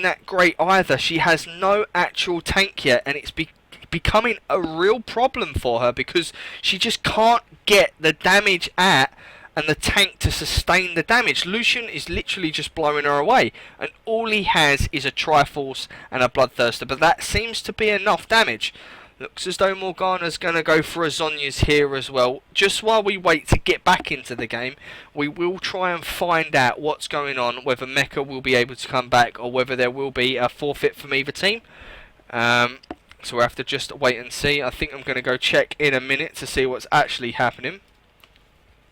that great either. She has no actual tank yet, and it's becoming a real problem for her because she just can't get the damage at and the tank to sustain the damage. Lucian is literally just blowing her away, and all he has is a Triforce and a Bloodthirster, but that seems to be enough damage. Looks as though Morgana's going to go for a Zhonya's here as well. Just while we wait to get back into the game, we will try and find out what's going on, whether Mecha will be able to come back or whether there will be a forfeit from either team. So we'll have to just wait and see. I think I'm going to go check in a minute to see what's actually happening.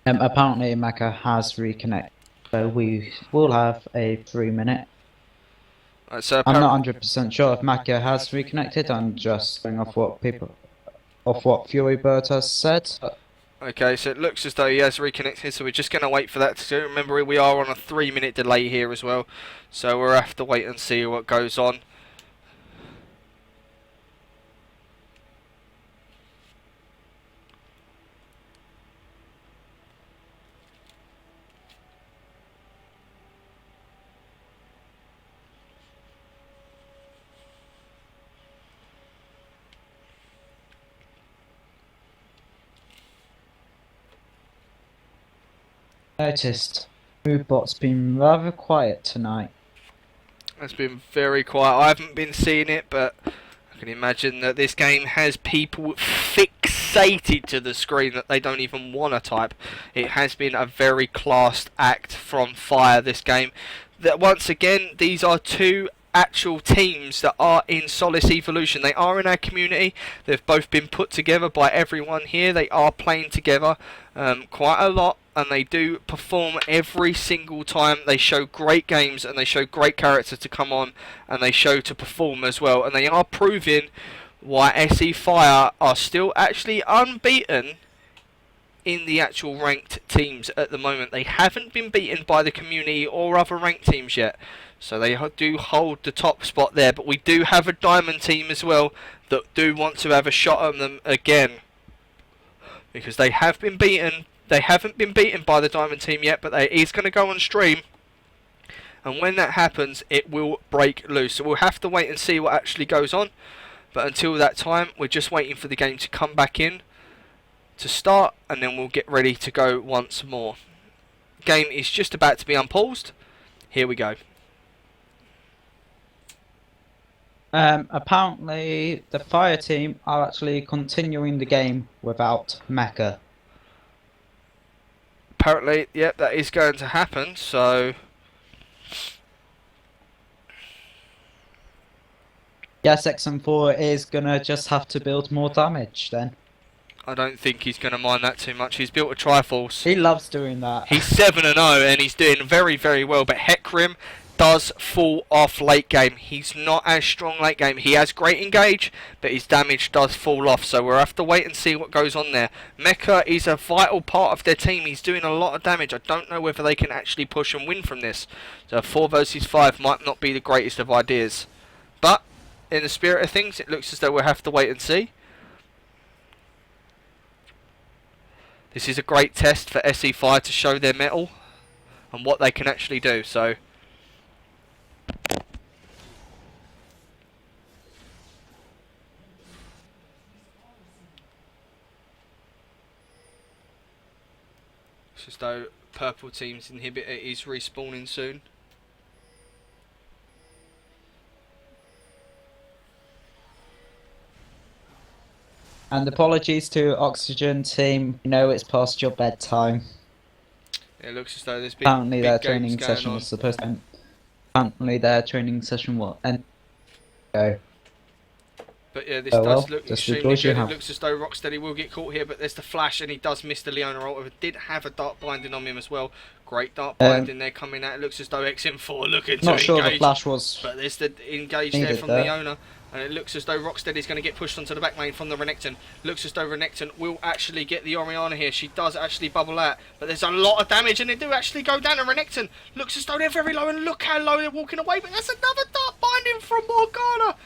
Apparently Mecha has reconnected, so we will have a 3-minute. So I'm not 100% sure if Mecha has reconnected. I'm just going off what Fury Bird has said. Okay, so it looks as though he has reconnected, so we're just going to wait for that to do. Remember, we are on a 3-minute delay here as well, so we'll have to wait and see what goes on. Noticed Moobot's been rather quiet tonight. It's been very quiet. I haven't been seeing it, but I can imagine that this game has people fixated to the screen that they don't even want to type. It has been a very classed act from Fire, this game. That once again, these are two actual teams that are in Solace Evolution. They are in our community. They've both been put together by everyone here. They are playing together quite a lot, and they do perform every single time. They show great games and they show great characters to come on, and they show to perform as well, and they are proving why SE Fire are still actually unbeaten in the actual ranked teams at the moment. They haven't been beaten by the community or other ranked teams yet, so they do hold the top spot there. But we do have a diamond team as well that do want to have a shot at them again, because they have been beaten. They haven't been beaten by the diamond team yet, but he's going to go on stream, and when that happens it will break loose. So we'll have to wait and see what actually goes on, but until that time we're just waiting for the game to come back in to start, and then we'll get ready to go once more. Game is just about to be unpaused. Here we go. Apparently the Fire team are actually continuing the game without Mecha. Apparently, yep, that is going to happen, so Yes, XM4 is gonna just have to build more damage then. I don't think he's going to mind that too much. He's built a Triforce. He loves doing that. He's 7-0 and he's doing very, very well, but Hecarim does fall off late game. He's not as strong late game. He has great engage, but his damage does fall off, so we'll have to wait and see what goes on there. Mecha is a vital part of their team. He's doing a lot of damage. I don't know whether they can actually push and win from this. So 4 versus 5 might not be the greatest of ideas, but in the spirit of things, it looks as though we'll have to wait and see. This is a great test for SE Fire to show their mettle and what they can actually do. So it's as though purple team's inhibitor is respawning soon. And apologies to Oxygen team, you know it's past your bedtime. It looks as though there's been Apparently their big training games going session on. was supposed to end. Apparently their training session will end. Go. But yeah, this Oh, well, does look just extremely because you good. It have. looks as though Rocksteady will get caught here, but there's the flash, and he does miss the Leona ult. It did have a Dark Binding on him as well. Great Dark Binding there coming out. It looks as though XM4 looking to Not sure engage. the flash was. But there's the engage there needed from there. Leona. And it looks as though Rocksteady is going to get pushed onto the back lane from the Renekton. Looks as though Renekton will actually get the Orianna here. She does actually bubble out. But there's a lot of damage, and they do actually go down. And Renekton looks as though they're very low, and look how low they're walking away. But that's another Dark Binding from Morgana.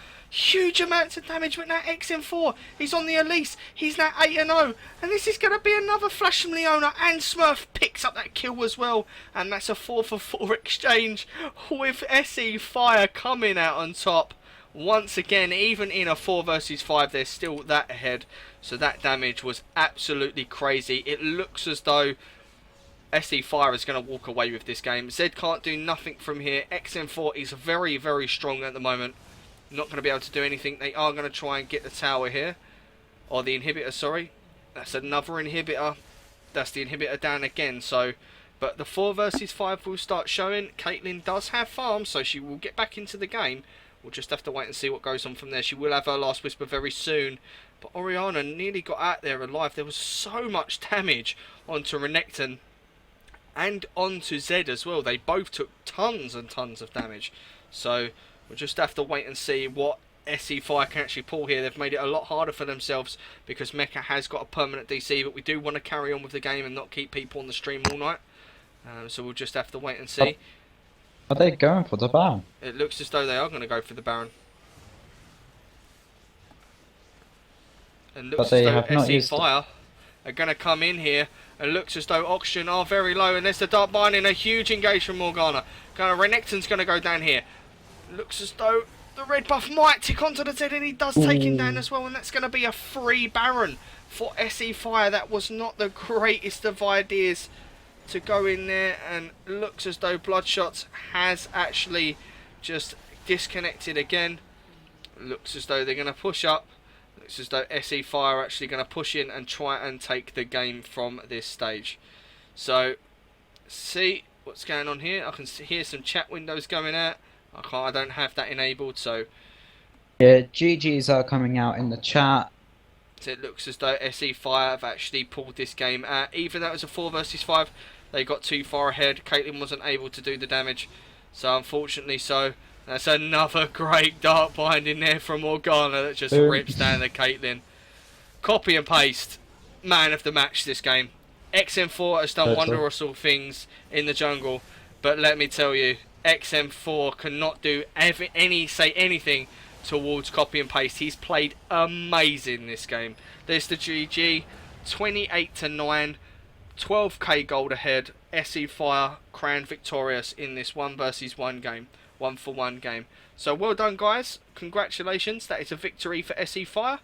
huge amounts of damage, but now XM4, he's on the Elise, he's now 8-0, and this is going to be another flash from Leona, and Smurf picks up that kill as well, and that's a 4-for-4 exchange, with SE Fire coming out on top. Once again, even in a 4 versus 5, they're still that ahead, so that damage was absolutely crazy. It looks as though SE Fire is going to walk away with this game. Zed can't do nothing from here. XM4 is very, very strong at the moment. Not going to be able to do anything. They are going to try and get the tower here. Or the inhibitor, sorry. That's another inhibitor. That's the inhibitor down again. So, but the 4 versus 5 will start showing. Caitlyn does have farms, so she will get back into the game. We'll just have to wait and see what goes on from there. She will have her last whisper very soon. But Orianna nearly got out there alive. There was so much damage onto Renekton and onto Zed as well. They both took tons and tons of damage. So we'll just have to wait and see what SE Fire can actually pull here. They've made it a lot harder for themselves because Mecha has got a permanent DC, but we do want to carry on with the game and not keep people on the stream all night. So we'll just have to wait and see. Are they going for the Baron? It looks as though they are going to go for the Baron. It looks But they as though have not SE used Fire are going to come in here. It looks as though Oxygen are very low, and there's the Dark Binding, a huge engage from Morgana. Renekton's going to go down here. Looks as though the red buff might tick onto the Zed, and he does take him down as well, and that's going to be a free Baron for SE Fire. That was not the greatest of ideas to go in there, and looks as though Bloodshot has actually just disconnected again. Looks as though they're going to push up. Looks as though SE Fire are actually going to push in and try and take the game from this stage. So, see what's going on here. I can hear some chat windows going out. I don't have that enabled, so Yeah, GGs are coming out in the chat. so it looks as though SE Fire have actually pulled this game out. Even though it was a 4 versus 5, they got too far ahead. Caitlyn wasn't able to do the damage, so unfortunately so. That's another great Dark Binding there from Morgana that just rips down the Caitlyn. Copy and paste. Man of the match this game. XM4 has done wondrous things in the jungle, but let me tell you, XM4 cannot do say anything towards copy and paste. He's played amazing this game. There's the GG, 28-9, 12k gold ahead. SE Fire crowned victorious in this 1 versus 1 game, 1-for-1 game. So well done, guys. Congratulations. That is a victory for SE Fire.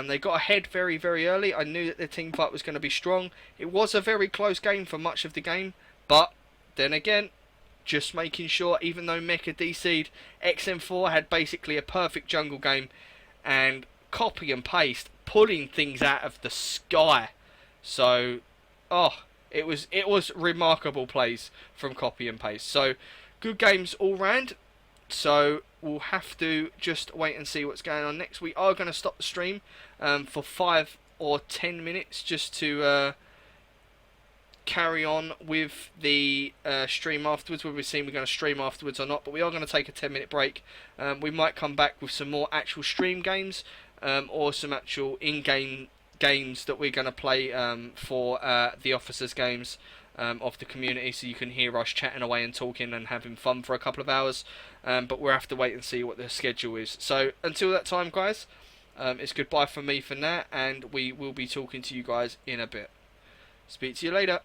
They got ahead very, very early. I knew that their team fight was going to be strong. It was a very close game for much of the game, but then again, just making sure, even though Mecha DC'd, XM4 had basically a perfect jungle game, and copy and paste, pulling things out of the sky. So, it was remarkable plays from copy and paste. So, good games all round. So, we'll have to just wait and see what's going on next. We are going to stop the stream for 5 or 10 minutes just to carry on with the stream afterwards, whether we're seeing we're going to stream afterwards or not, but we are going to take a 10-minute break. We might come back with some more actual stream games or some actual in-game games that we're going to play for the officers games of the community, so you can hear us chatting away and talking and having fun for a couple of hours, but we'll have to wait and see what the schedule is. So until that time, guys, it's goodbye from me for now, and we will be talking to you guys in a bit. Speak to you later.